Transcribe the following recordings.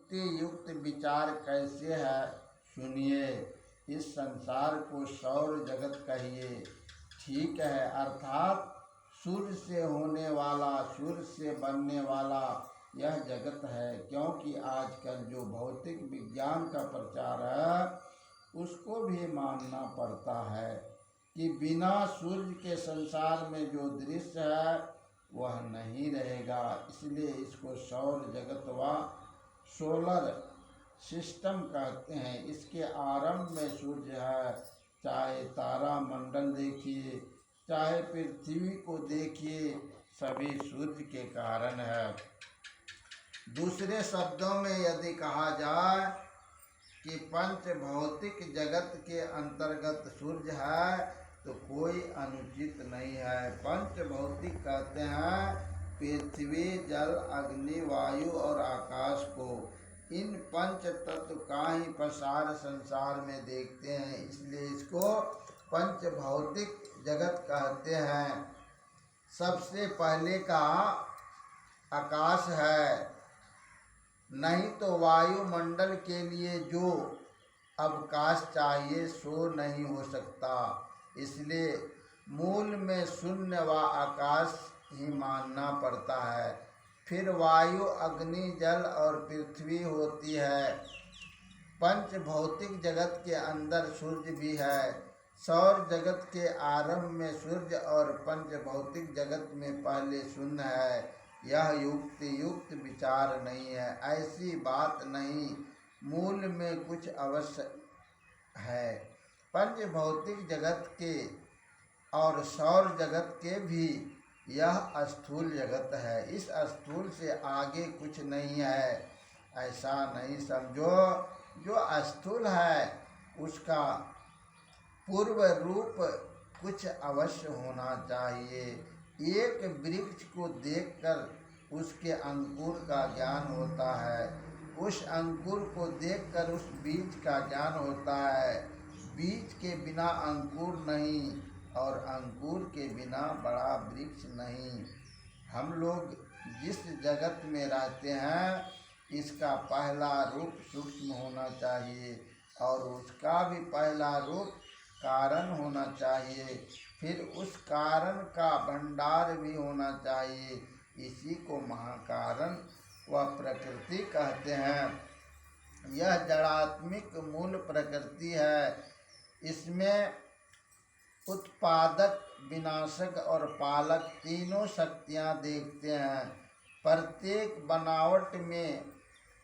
युक्ति युक्त विचार कैसे है सुनिए। इस संसार को सौर जगत कहिए, ठीक है, अर्थात सूर्य से होने वाला, सूर्य से बनने वाला यह जगत है। क्योंकि आजकल जो भौतिक विज्ञान का प्रचार है उसको भी मानना पड़ता है कि बिना सूर्य के संसार में जो दृश्य है वह नहीं रहेगा। इसलिए इसको सौर जगत व सोलर सिस्टम कहते हैं। इसके आरंभ में सूर्य है। चाहे तारा मंडल देखिए, चाहे पृथ्वी को देखिए, सभी सूर्य के कारण है। दूसरे शब्दों में यदि कहा जाए कि पंच भौतिक जगत के अंतर्गत सूर्य है तो कोई अनुचित नहीं है। पंच भौतिक कहते हैं पृथ्वी, जल, अग्नि, वायु और आकाश को। इन पंच तत्व का ही प्रसार संसार में देखते हैं, इसलिए इसको पंच भौतिक जगत कहते हैं। सबसे पहले का आकाश है, नहीं तो वायुमंडल के लिए जो अवकाश चाहिए सो नहीं हो सकता। इसलिए मूल में शून्य व आकाश ही मानना पड़ता है। फिर वायु, अग्नि, जल और पृथ्वी होती है। पंच भौतिक जगत के अंदर सूर्य भी है। सौर जगत के आरंभ में सूर्य और पंच भौतिक जगत में पहले शून्य है। यह युक्त विचार नहीं है, ऐसी बात नहीं। मूल में कुछ अवश्य है। पंच भौतिक जगत के और सौर जगत के भी यह स्थूल जगत है। इस स्थूल से आगे कुछ नहीं है, ऐसा नहीं समझो। जो स्थूल है उसका पूर्व रूप कुछ अवश्य होना चाहिए। एक वृक्ष को देखकर उसके अंकुर का ज्ञान होता है, उस अंकुर को देखकर उस बीज का ज्ञान होता है। बीज के बिना अंकुर नहीं और अंकुर के बिना बड़ा वृक्ष नहीं। हम लोग जिस जगत में रहते हैं इसका पहला रूप सूक्ष्म होना चाहिए और उसका भी पहला रूप कारण होना चाहिए। फिर उस कारण का भंडार भी होना चाहिए। इसी को महाकारण व प्रकृति कहते हैं। यह जड़ात्मिक मूल प्रकृति है। इसमें उत्पादक, विनाशक और पालक तीनों शक्तियाँ देखते हैं। प्रत्येक बनावट में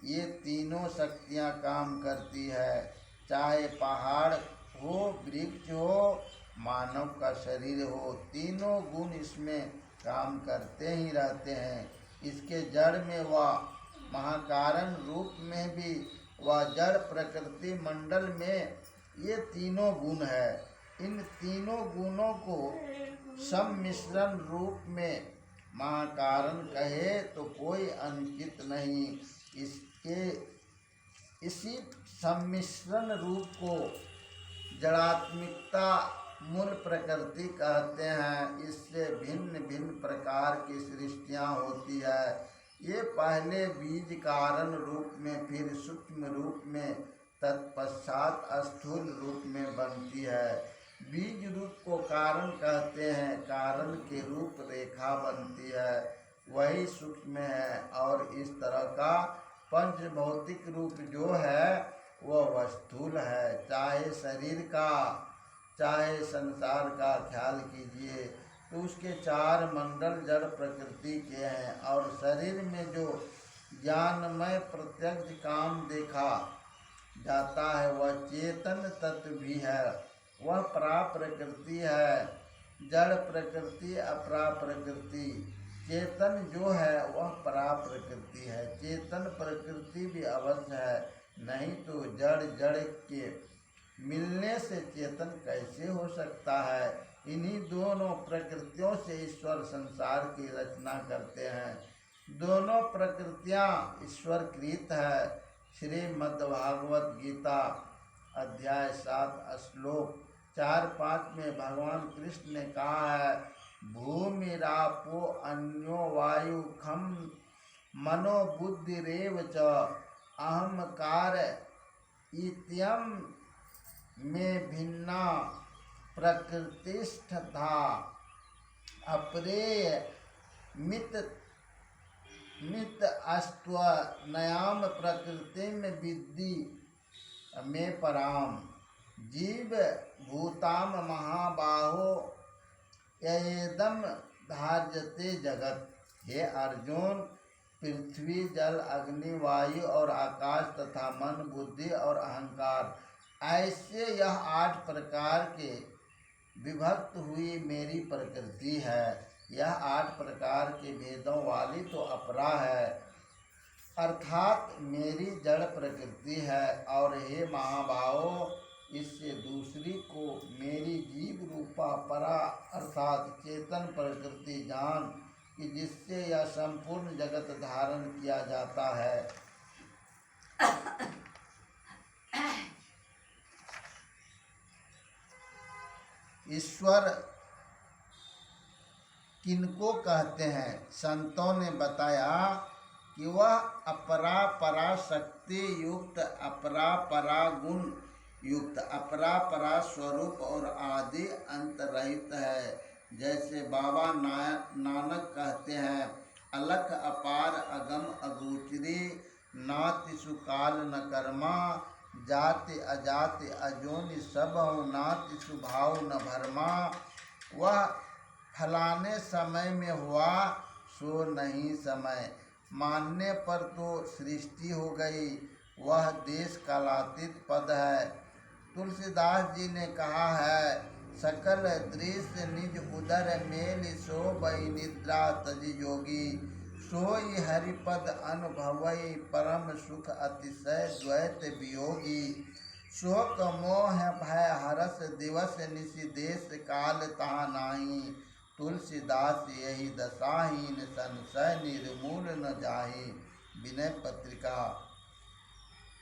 ये तीनों शक्तियाँ काम करती है। चाहे पहाड़ हो, वृक्ष हो, मानव का शरीर हो, तीनों गुण इसमें काम करते ही रहते हैं। इसके जड़ में व महाकारण रूप में भी व जड़ प्रकृति मंडल में ये तीनों गुण है। इन तीनों गुणों को सम्मिश्रण रूप में महाकारण कहे तो कोई अनुचित नहीं। इसी सम्मिश्रण रूप को जड़ात्मिकता मूल प्रकृति कहते हैं। इससे भिन्न भिन्न प्रकार की सृष्टियाँ होती है। ये पहले बीज कारण रूप में, फिर सूक्ष्म रूप में, तत्पश्चात स्थूल रूप में बनती है। बीज रूप को कारण कहते हैं। कारण के रूप रेखा बनती है, वही सूक्ष्म है। और इस तरह का पंच भौतिक रूप जो है वह स्थूल है। चाहे शरीर का, चाहे संसार का ख्याल कीजिए तो उसके चार मंडल जड़ प्रकृति के हैं। और शरीर में जो ज्ञानमय प्रत्यक्ष काम देखा जाता है वह चेतन तत्व भी है, वह परा प्रकृति है। जड़ प्रकृति अपरा प्रकृति, चेतन जो है वह परा प्रकृति है। चेतन प्रकृति भी अवश्य है, नहीं तो जड़ के मिलने से चेतन कैसे हो सकता है। इन्हीं दोनों प्रकृतियों से ईश्वर संसार की रचना करते हैं। दोनों प्रकृतियाँ ईश्वरकृत है। श्रीमद्भागवत गीता अध्याय 7 श्लोक 4-5 में भगवान कृष्ण ने कहा है, भूमिरापो अन्यो वायु खम मनो बुद्धिरेव च अहंकार इत्यम में भिन्ना प्रकृतिष्ठता अप्रेय मित अस्त्व नयाम प्रकृति में विद्धि में पराम जीव भूताम महाबाहो एदम धार्यते जगत। हे अर्जुन, पृथ्वी जल अग्नि वायु और आकाश तथा मन बुद्धि और अहंकार ऐसे यह 8 प्रकार के विभक्त हुई मेरी प्रकृति है। यह 8 प्रकार के भेदों वाली तो अपरा है, अर्थात मेरी जड़ प्रकृति है। और हे महाबाहो, इससे दूसरी को मेरी जीव रूपा परा अर्थात चेतन प्रकृति जान कि जिससे यह संपूर्ण जगत धारण किया जाता है। ईश्वर किनको कहते हैं? संतों ने बताया कि वह अपरा परा शक्ति युक्त, अपरा परा गुण युक्त, अपरा परा स्वरूप और आदि अंत रहित है। जैसे बाबा नानक कहते हैं, अलख अपार अगम अगोचरी, नातिसु काल न कर्मा, जाति अजाति अजोनि सब हो, नातिसु भाव न भरमा। वह फलाने समय में हुआ सो नहीं समय, मानने पर तो सृष्टि हो गई, वह देश कालातीत पद है। तुलसीदास जी ने कहा है, सकल दृश्य निज उदर मेल, सो बई निद्रा तज योगी, सोई हरिपद अनुभवई, परम सुख अतिशय द्वैत वियोगी। शोक मोह भय हरस दिवस, निशि देश काल तहाँ नाही, तुलसीदास यही दशाहीन, संशय निर्मूल न जाहि। विनय पत्रिका।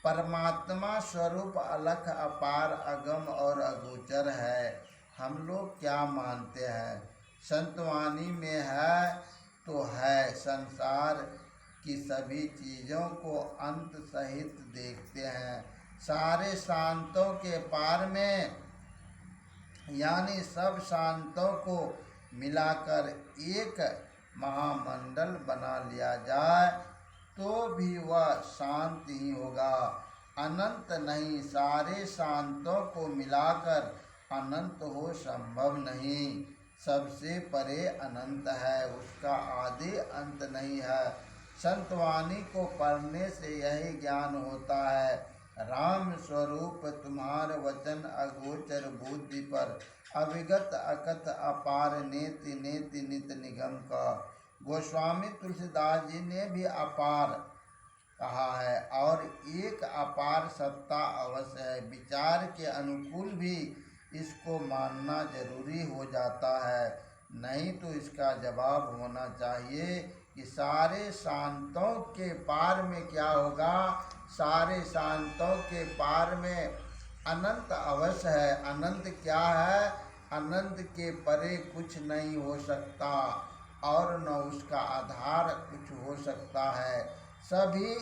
परमात्मा स्वरूप अलख अपार अगम और अगोचर है। हम लोग क्या मानते हैं? संतवाणी में है तो है, संसार की सभी चीज़ों को अंत सहित देखते हैं। सारे शांतों के पार में, यानी सब शांतों को मिलाकर एक महामंडल बना लिया जाए तो भी वह शांत ही होगा, अनंत नहीं। सारे शांतों को मिलाकर अनंत हो संभव नहीं। सबसे परे अनंत है, उसका आदि अंत नहीं है। संतवाणी को पढ़ने से यही ज्ञान होता है, राम स्वरूप तुम्हार वचन अगोचर बुद्धि पर, अविगत अकथ अपार नेति नेति नित निगम का। गोस्वामी तुलसीदास जी ने भी अपार कहा है और एक अपार सत्ता अवश्य है। विचार के अनुकूल भी इसको मानना जरूरी हो जाता है, नहीं तो इसका जवाब होना चाहिए कि सारे शांतों के पार में क्या होगा? सारे शांतों के पार में अनंत अवश्य है। अनंत क्या है? अनंत के परे कुछ नहीं हो सकता और न उसका आधार कुछ हो सकता है। सभी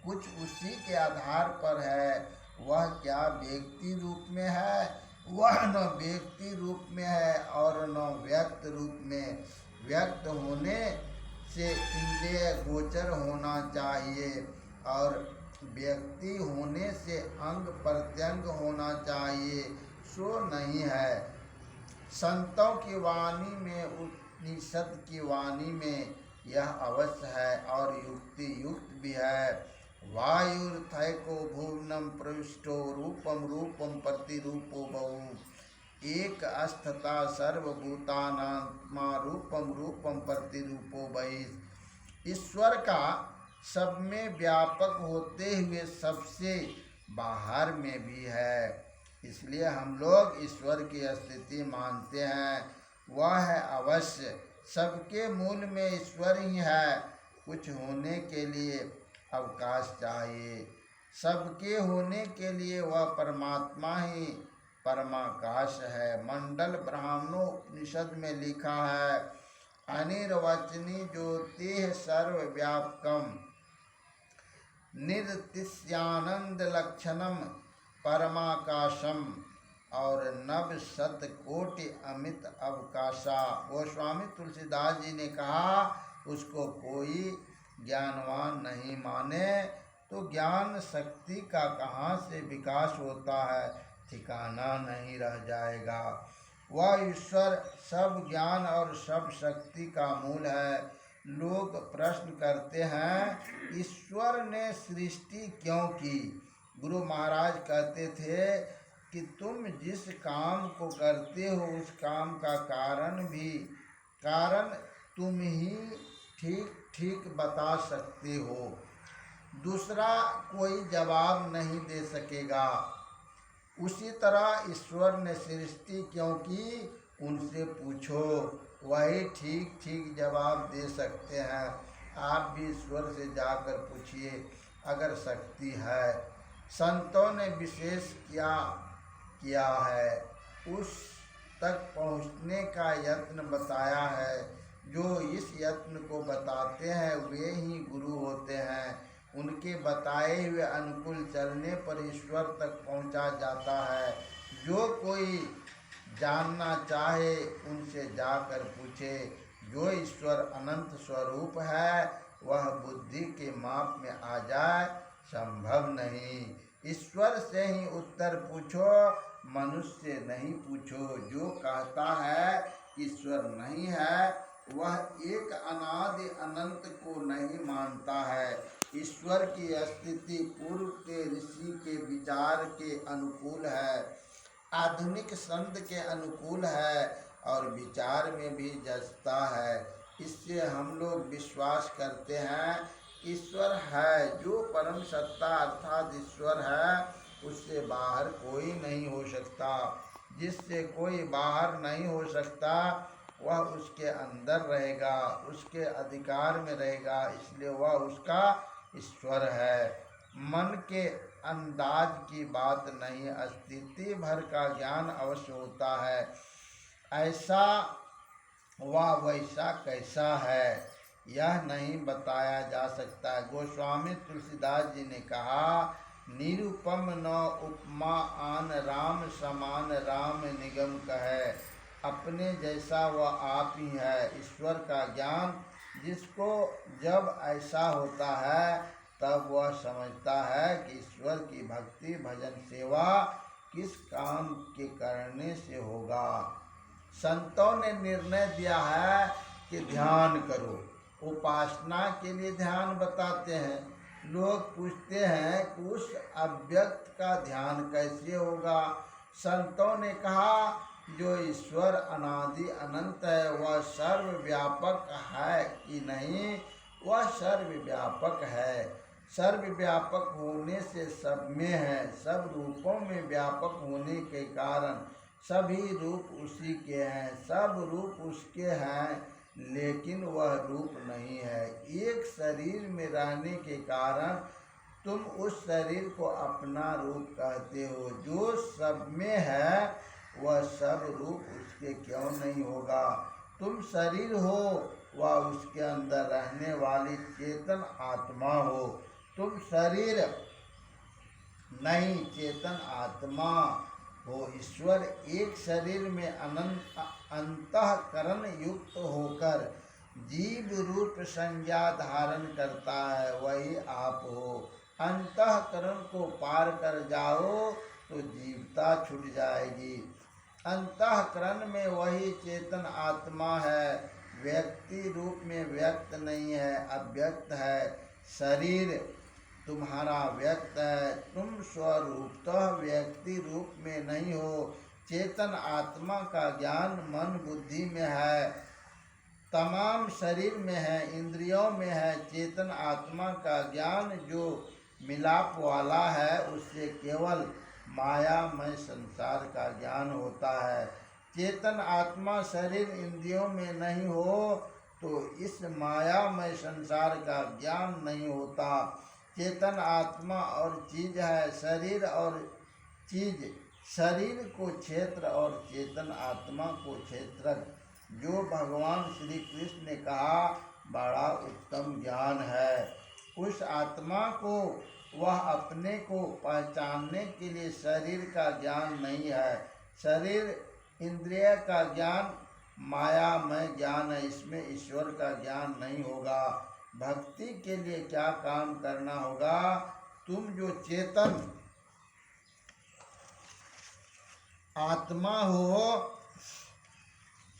कुछ उसी के आधार पर है। वह क्या व्यक्ति रूप में है? वह न व्यक्ति रूप में है और न व्यक्त रूप में। व्यक्त होने से इंद्रिय गोचर होना चाहिए और व्यक्ति होने से अंग प्रत्यंग होना चाहिए, सो नहीं है। संतों की वाणी में, उपनिषद की वाणी में यह अवश्य है और युक्ति युक्त भी है। वायुर्थैको भुवनम प्रविष्टो, रूपम रूपम प्रतिरूपो बहु, एक अस्थता सर्वभूतानात्मा, रूपम रूपम प्रतिरूपो बहिः। ईश्वर का सब में व्यापक होते हुए सबसे बाहर में भी है, इसलिए हम लोग ईश्वर की स्थिति मानते हैं। वह है अवश्य, सबके मूल में ईश्वर ही है। कुछ होने के लिए अवकाश चाहिए, सबके होने के लिए वह परमात्मा ही परमाकाश है। मंडल ब्राह्मणोपनिषद में लिखा है, अनिर्वचनी ज्योति सर्वव्यापकम, निर्तिस्यानंद लक्षणम परमाकाशम और नव शत कोटि अमित अवकाशा। गोस्वामी तुलसीदास जी ने कहा उसको कोई ज्ञानवान नहीं माने तो ज्ञान शक्ति का कहाँ से विकास होता है, ठिकाना नहीं रह जाएगा। वह ईश्वर सब ज्ञान और सब शक्ति का मूल है। लोग प्रश्न करते हैं ईश्वर ने सृष्टि क्यों की। गुरु महाराज कहते थे कि तुम जिस काम को करते हो उस काम का कारण तुम ही ठीक बता सकते हो, दूसरा कोई जवाब नहीं दे सकेगा। उसी तरह ईश्वर ने सृष्टि क्यों की उनसे पूछो, वही ठीक जवाब दे सकते हैं। आप भी ईश्वर से जाकर पूछिए अगर शक्ति है। संतों ने विशेष किया है, उस तक पहुँचने का यत्न बताया है। जो इस यत्न को बताते हैं वे ही गुरु होते हैं। उनके बताए हुए अनुकूल चलने पर ईश्वर तक पहुंचा जाता है। जो कोई जानना चाहे उनसे जाकर पूछे। जो ईश्वर अनंत स्वरूप है वह बुद्धि के माप में आ जाए संभव नहीं। ईश्वर से ही उत्तर पूछो, मनुष्य नहीं पूछो। जो कहता है ईश्वर नहीं है वह एक अनादि अनंत को नहीं मानता है। ईश्वर की स्थिति पूर्व के ऋषि के विचार के अनुकूल है, आधुनिक संत के अनुकूल है और विचार में भी जचता है। इससे हम लोग विश्वास करते हैं ईश्वर है। जो परम सत्ता अर्थात ईश्वर है उससे बाहर कोई नहीं हो सकता। जिससे कोई बाहर नहीं हो सकता वह उसके अंदर रहेगा, उसके अधिकार में रहेगा, इसलिए वह उसका ईश्वर है। मन के अंदाज की बात नहीं, अस्तित्व भर का ज्ञान अवश्य होता है। ऐसा वह वैसा कैसा है यह नहीं बताया जा सकता। गोस्वामी तुलसीदास जी ने कहा निरुपम न उपमा आन राम समान राम निगम कहे। अपने जैसा वह आप ही है। ईश्वर का ज्ञान जिसको जब ऐसा होता है तब वह समझता है कि ईश्वर की भक्ति भजन सेवा किस काम के करने से होगा। संतों ने निर्णय दिया है कि ध्यान करो। उपासना के लिए ध्यान बताते हैं। लोग पूछते हैं कि उस अव्यक्त का ध्यान कैसे होगा। संतों ने कहा जो ईश्वर अनादि अनंत है वह सर्वव्यापक है कि नहीं, वह सर्वव्यापक है। सर्वव्यापक होने से सब में है। सब रूपों में व्यापक होने के कारण सभी रूप उसी के हैं। सब रूप उसके हैं लेकिन वह रूप नहीं है। एक शरीर में रहने के कारण तुम उस शरीर को अपना रूप कहते हो। जो सब में है वह सब रूप उसके क्यों नहीं होगा। तुम शरीर हो, वह उसके अंदर रहने वाली चेतन आत्मा हो। तुम शरीर नहीं चेतन आत्मा हो। ईश्वर एक शरीर में अंतःकरण युक्त होकर जीव रूप संज्ञा धारण करता है, वही आप हो। अंतःकरण को पार कर जाओ तो जीवता छूट जाएगी। अंतःकरण में वही चेतन आत्मा है, व्यक्ति रूप में व्यक्त नहीं है, अव्यक्त है। शरीर तुम्हारा व्यक्त है, तुम स्वरूपतः व्यक्ति रूप में नहीं हो। चेतन आत्मा का ज्ञान मन बुद्धि में है, तमाम शरीर में है, इंद्रियों में है। चेतन आत्मा का ज्ञान जो मिलाप वाला है उससे केवल मायामय संसार का ज्ञान होता है। चेतन आत्मा शरीर इंद्रियों में नहीं हो तो इस मायामय संसार का ज्ञान नहीं होता। चेतन आत्मा और चीज है, शरीर और चीज। शरीर को क्षेत्र और चेतन आत्मा को क्षेत्रक, जो भगवान श्री कृष्ण ने कहा बड़ा उत्तम ज्ञान है। उस आत्मा को वह अपने को पहचानने के लिए शरीर का ज्ञान नहीं है। शरीर इंद्रिय का ज्ञान मायामय ज्ञान है, इसमें ईश्वर का ज्ञान नहीं होगा। भक्ति के लिए क्या काम करना होगा? तुम जो चेतन आत्मा हो,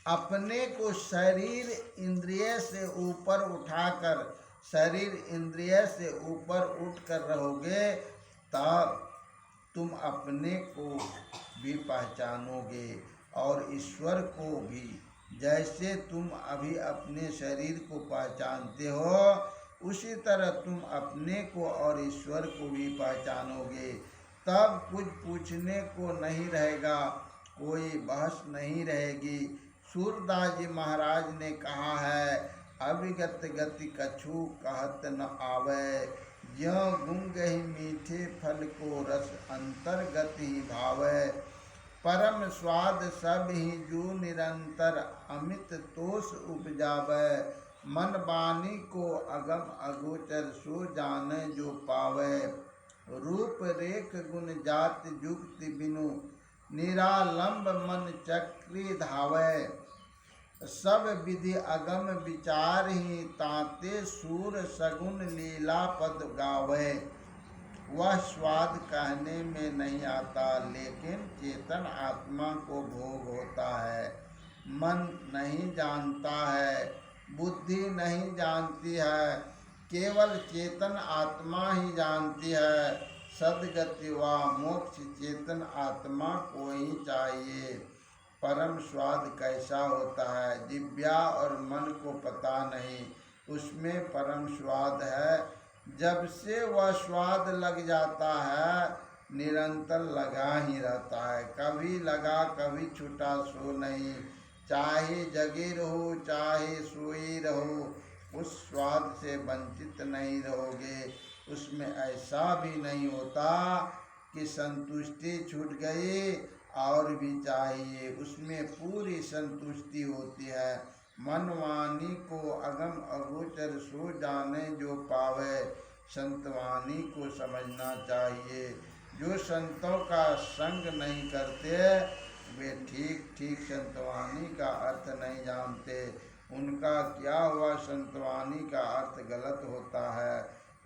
अपने को शरीर इंद्रिय से ऊपर उठाकर, शरीर इंद्रिय से ऊपर उठकर रहोगे, तब तुम अपने को भी पहचानोगे और ईश्वर को भी। जैसे तुम अभी अपने शरीर को पहचानते हो, उसी तरह तुम अपने को और ईश्वर को भी पहचानोगे। तब कुछ पूछने को नहीं रहेगा, कोई बहस नहीं रहेगी। सूरदास जी महाराज ने कहा है, अविगत गति कछु कहत न आवे, ज्यों गुंगहि मीठे फल को रस अंतर्गत ही भावे। परम स्वाद सब ही जू निरंतर अमित तोष उपजावे, मन वाणी को अगम अगोचर सो जाने जो पावे। रूप रेख गुण जाति जुक्ति बिनु निरालंब मन चक्री धावे, सब विधि अगम विचार ही ताते सूर सगुन लीला पद गावे। वह स्वाद कहने में नहीं आता, लेकिन चेतन आत्मा को भोग होता है। मन नहीं जानता है, बुद्धि नहीं जानती है, केवल चेतन आत्मा ही जानती है। सद्गति व मोक्ष चेतन आत्मा को ही चाहिए। परम स्वाद कैसा होता है, जिह्वा और मन को पता नहीं, उसमें परम स्वाद है। जब से वह स्वाद लग जाता है, निरंतर लगा ही रहता है, कभी लगा कभी छूटा सो नहीं। चाहे जगे रहो चाहे सोई रहो, उस स्वाद से वंचित नहीं रहोगे। उसमें ऐसा भी नहीं होता कि संतुष्टि छूट गई और भी चाहिए, उसमें पूरी संतुष्टि होती है। मन वाणी को अगम अगोचर सो जाने जो पावे, संतवाणी को समझना चाहिए। जो संतों का संग नहीं करते, वे ठीक ठीक संतवाणी का अर्थ नहीं जानते। उनका क्या हुआ, संतवाणी का अर्थ गलत होता है।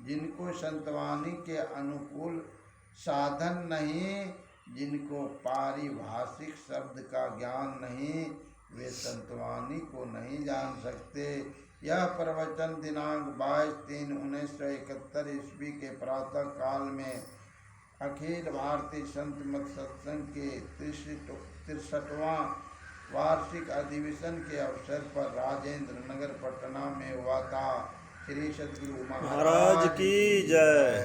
जिनको संतवाणी के अनुकूल साधन नहीं, जिनको पारिभाषिक शब्द का ज्ञान नहीं, वे संतवाणी को नहीं जान सकते। यह प्रवचन दिनांक 22/3/1971 ईस्वी के प्रातः काल में अखिल भारतीय संत मत सत्संग के 63वां वार्षिक अधिवेशन के अवसर पर राजेंद्र नगर पटना में हुआ था। श्री सद्गुरु महाराज की जय।